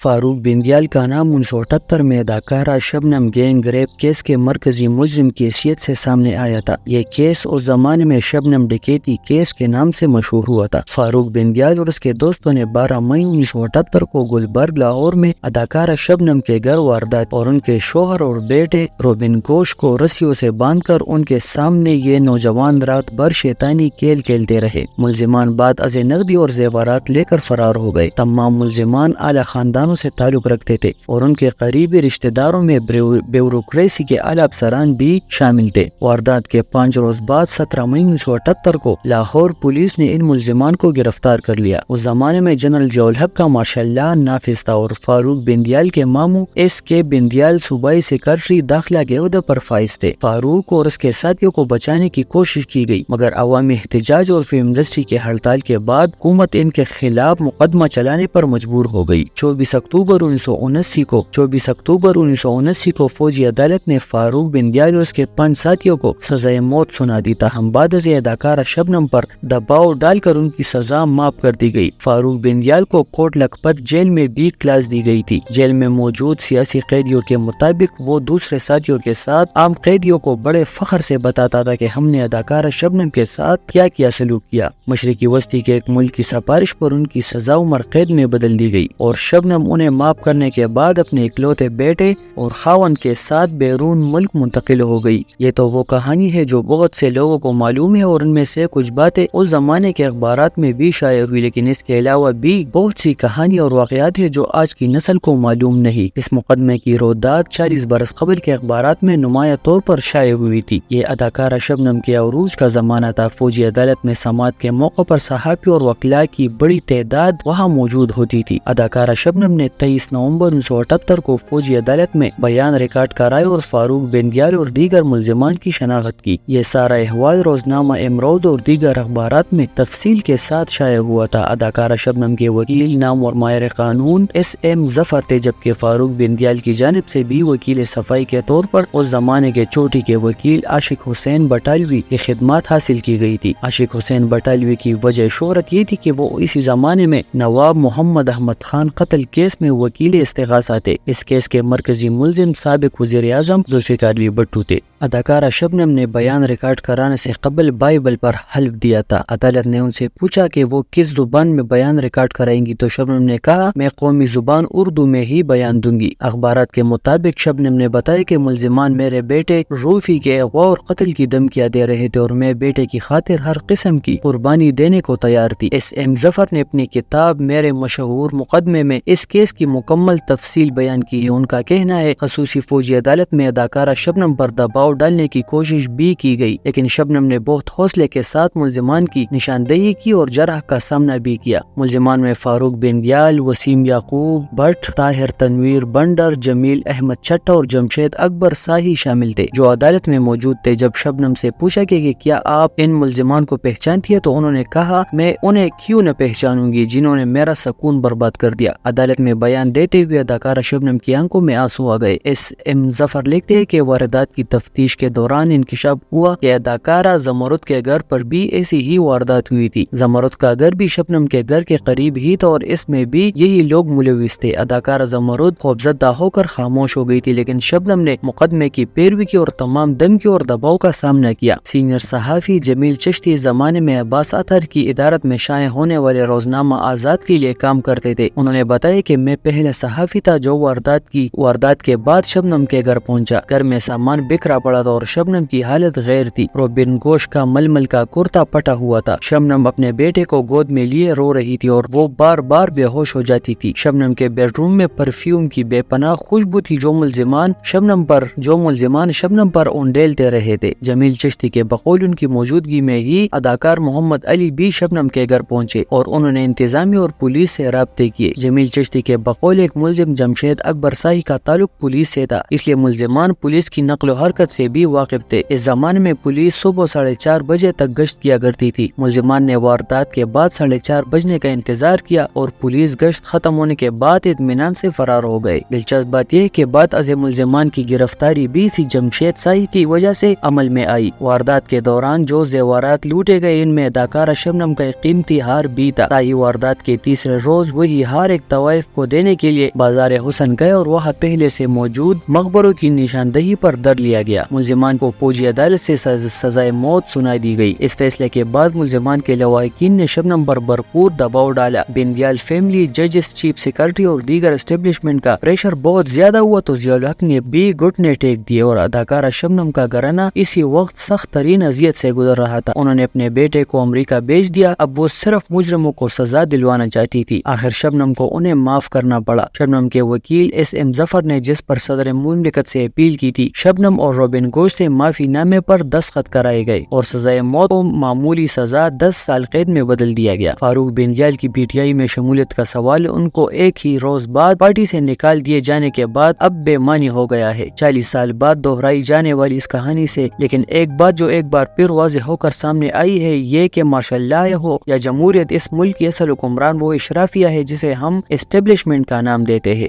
فاروق بندیال کا نام 1978 میں اداکارہ شبنم گینگ ریپ کیس کے مرکزی ملزم کی حیثیت سے سامنے آیا تھا۔ یہ کیس اس زمانے میں شبنم ڈکیتی کیس کے نام سے مشہور ہوا تھا۔ فاروق بندیال اور اس کے دوستوں نے 12 مئی 1978 کو گلبرگ لاہور میں اداکارہ شبنم کے گھر واردات اور ان کے شوہر اور بیٹے روبن گھوش کو رسیوں سے باندھ کر ان کے سامنے یہ نوجوان رات بھر شیطانی کھیل کھیلتے رہے۔ ملزمان بعد ازیں نقدی اور زیورات لے کر فرار ہو گئے۔ تمام ملزمان اعلیٰ خاندانوں سے تعلق رکھتے تھے اور ان کے قریبی رشتہ داروں میں بیوروکریسی کے اعلیٰ افسران بھی شامل تھے۔ واردات کے 5 روز بعد 17 مئی 1978 کو لاہور پولیس نے ان ملزمان کو گرفتار کر لیا۔ اس زمانے میں جنرل ضیاء الحق کا مارشل لا نافذ تھا اور فاروق بندیال کے ماموں ایس کے بندیال صوبائی سیکرٹری داخلہ کے عہدے پر فائز تھے۔ فاروق اور اس کے ساتھیوں کو بچانے کی کوشش کی گئی مگر عوامی احتجاج اور فلم انڈسٹری کے ہڑتال کے بعد حکومت ان کے خلاف مقدمہ چلانے پر مجبور ہو گئی۔ 24 اکتوبر 1979 کو فوجی عدالت نے فاروق بندیال اور اس کے 5 ساتھیوں کو سزائے موت سنا دی، تاہم بعد ازیں اداکارہ شبنم پر دباؤ ڈال کر ان کی سزا معاف کر دی گئی۔ فاروق بندیال کو کوٹ لکھپت جیل میں بھی کلاس دی گئی تھی۔ جیل میں موجود سیاسی قیدیوں کے مطابق وہ دوسرے ساتھیوں کے ساتھ عام قیدیوں کو بڑے فخر سے بتاتا تھا کہ ہم نے اداکارہ شبنم کے ساتھ کیا کیا سلوک کیا۔ مشرقی وسطی کے ایک ملک کی سفارش پر ان کی سزا عمر قید میں بدل دی گئی اور شبنم انہیں معاف کرنے کے بعد اپنے اکلوتے بیٹے اور خاوند کے ساتھ بیرون ملک منتقل ہو گئی۔ یہ تو وہ کہانی ہے جو بہت سے لوگوں کو معلوم ہے اور ان میں سے کچھ باتیں اس زمانے کے اخبارات میں بھی شائع ہوئی، لیکن اس کے علاوہ بھی بہت سی کہانی اور واقعات ہیں جو آج کی نسل کو معلوم نہیں۔ اس مقدمے کی رودات 40 برس قبل کے اخبارات میں نمایاں طور پر شائع ہوئی تھی۔ یہ اداکارہ شبنم کے عروج کا زمانہ تھا۔ فوجی عدالت میں سماعت کے موقع پر صحافی اور وکلاء کی بڑی تعداد وہاں موجود ہوتی تھی۔ اداکارہ شبنم نے 23 نومبر 1978 کو فوجی عدالت میں بیان ریکارڈ کرائے اور فاروق بندیال اور دیگر ملزمان کی شناخت کی۔ یہ سارا احوال روزنامہ امروز اور دیگر اخبارات میں تفصیل کے ساتھ شائع ہوا تھا۔ اداکارہ شبنم کے وکیل نام اور ماہر قانون ایس ایم ظفر تھے، جبکہ فاروق بندیال کی جانب سے بھی وکیل صفائی کے طور پر اس زمانے کے چوٹی کے وکیل عاشق حسین بٹالوی کی خدمات حاصل کی گئی تھی۔ عاشق حسین بٹالوی کی وجہ شہرت یہ تھی کہ وہ اسی زمانے میں نواب محمد احمد خان قتل کیس میں وکیل استغاثہ تھے۔ اس کیس کے مرکزی ملزم سابق وزیر اعظم ذوالفقار علی بھٹو تھے۔ اداکارہ شبنم نے بیان ریکارڈ کرانے سے قبل بائبل پر حلف دیا تھا۔ عدالت نے ان سے پوچھا کہ وہ کس زبان میں بیان ریکارڈ کرائیں گی تو شبنم نے کہا میں قومی زبان اردو میں ہی بیان دوں گی۔ اخبارات کے مطابق شبنم نے بتایا کہ ملزمان میرے بیٹے روفی کے اغوا اور قتل کی دھمکیاں دے رہے تھے اور میں بیٹے کی خاطر ہر قسم کی قربانی دینے کو تیار تھی۔ ایس ایم ظفر نے اپنی کتاب میرے مشہور مقدمے میں اس کیس کی مکمل تفصیل بیان کی ہے۔ ان کا کہنا ہے خصوصی فوجی عدالت میں اداکارہ شبنم پر دباؤ ڈالنے کی کوشش بھی کی گئی، لیکن شبنم نے بہت حوصلے کے ساتھ ملزمان کی نشاندہی کی اور جرح کا سامنا بھی کیا۔ ملزمان میں فاروق بندیال، وسیم یعقوب بٹ، طاہر تنویر بنڈر، جمیل احمد چٹھا اور جمشید اکبر ساہی شامل تھے، جو عدالت میں موجود تھے۔ جب شبنم سے پوچھا کہ کیا آپ ان ملزمان کو پہچانتی ہے تو انہوں نے کہا میں انہیں کیوں نہ پہچانوں گی جنہوں نے میرا سکون برباد کر دیا۔ عدالت میں بیان دیتے ہوئے اداکارہ شبنم کی آنکھوں میں آنسو آ گئے۔ ایس ایم ظفر لکھتے ہیں کہ واردات کی تفتیش کے دوران انکشاف ہوا کہ اداکارہ زمرد کے گھر پر بھی ایسی ہی واردات ہوئی تھی۔ زمرد کا گھر بھی شبنم کے گھر کے قریب ہی تھا اور اس میں بھی یہی لوگ ملوث تھے۔ اداکارہ زمرد خوفزدہ ہو کر خاموش ہو گئی تھی، لیکن شبنم نے مقدمے کی پیروی کی اور تمام دھمکیوں اور دباؤ کا سامنا کیا۔ سینئر صحافی جمیل چشتی اس زمانے میں عباس اطہر کی ادارت میں شائع ہونے والے روزنامہ آزاد کے لیے کام کرتے تھے۔ انہوں نے بتایا کہ میں پہلا صحافی تھا جو واردات کے بعد شبنم کے گھر پہنچا۔ گھر میں سامان بکھرا پڑا تھا اور شبنم کی حالت غیر تھی۔ روبن گھوش کا ململ کا کرتا پٹا ہوا تھا۔ شبنم اپنے بیٹے کو گود میں لیے رو رہی تھی اور وہ بار بار بے ہوش ہو جاتی تھی۔ شبنم کے بیڈ روم میں پرفیوم کی بے پناہ خوشبو تھی جو ملزمان شبنم پر اونڈیلتے رہے تھے۔ جمیل چشتی کے بقول ان کی موجودگی میں ہی اداکار محمد علی بھی شبنم کے گھر پہنچے اور انہوں نے انتظامیہ اور پولیس سے رابطے کیے۔ جمیل چشتی کے بقول ایک ملزم جمشید اکبر ساہی کا تعلق پولیس سے تھا، اس لیے ملزمان پولیس کی نقل و حرکت سے بھی واقف تھے۔ اس زمانے میں پولیس صبح 4:30 بجے تک گشت کیا کرتی تھی۔ ملزمان نے واردات کے بعد 4:30 بجنے کا انتظار کیا اور پولیس گشت ختم ہونے کے بعد اطمینان سے فرار ہو گئے۔ دلچسپ بات یہ کہ بعد از ملزمان کی گرفتاری بھی اسی جمشید سائی کی وجہ سے عمل میں آئی۔ واردات کے دوران جو زیورات لوٹے گئے ان میں اداکارہ شبنم کا ایک قیمتی ہار بھی تھا۔ سائی واردات کے تیسرے روز وہی ہار ایک طوائف کو دینے کے لیے بازار حسن گئے اور وہاں پہلے سے موجود مقبروں کی نشاندہی پر در لیا گیا۔ ملزمان کو فوجی عدالت سے سزائے موت سنائی دی گئی۔ اس فیصلے کے بعد ملزمان کے لواحقین نے شبنم پر بھرپور دباؤ ڈالا۔ بندیال فیملی، ججز، چیف سیکرٹری اور دیگر اسٹیبلشمنٹ کا پریشر بہت زیادہ ہوا تو ضیاء الحق نے بھی گھٹنے ٹیک دیے اور اداکارہ شبنم کا گھرانہ اسی وقت سخت ترین اذیت سے گزر رہا تھا۔ انہوں نے اپنے بیٹے کو امریکہ بھیج دیا۔ اب وہ صرف مجرموں کو سزا دلوانا چاہتی تھی۔ آخر شبنم کو انہیں معاف کرنا پڑا۔ شبنم کے وکیل SM ظفر نے جس پر صدر مملکت سے اپیل کی تھی، شبنم اور روبن گوش سے معافی نامے پر دستخط کرائے گئے اور سزائے موت کو معمولی سزا 10 سال قید میں بدل دیا گیا۔ فاروق بندیال کی PTI میں شمولیت کا سوال ان کو ایک ہی روز بعد پارٹی سے نکال دیے جانے کے بعد اب بے معنی ہو گیا ہے۔ 40 سال بعد دہرائی جانے والی اس کہانی سے لیکن ایک بات جو ایک بار پھر واضح ہو کر سامنے آئی ہے یہ کہ مارشل لاء ہو یا جمہوریت، اس ملک کی اصل حکمران وہ اشرافیہ ہے جسے ہم اسٹیبلشمنٹ کا نام دیتے ہیں۔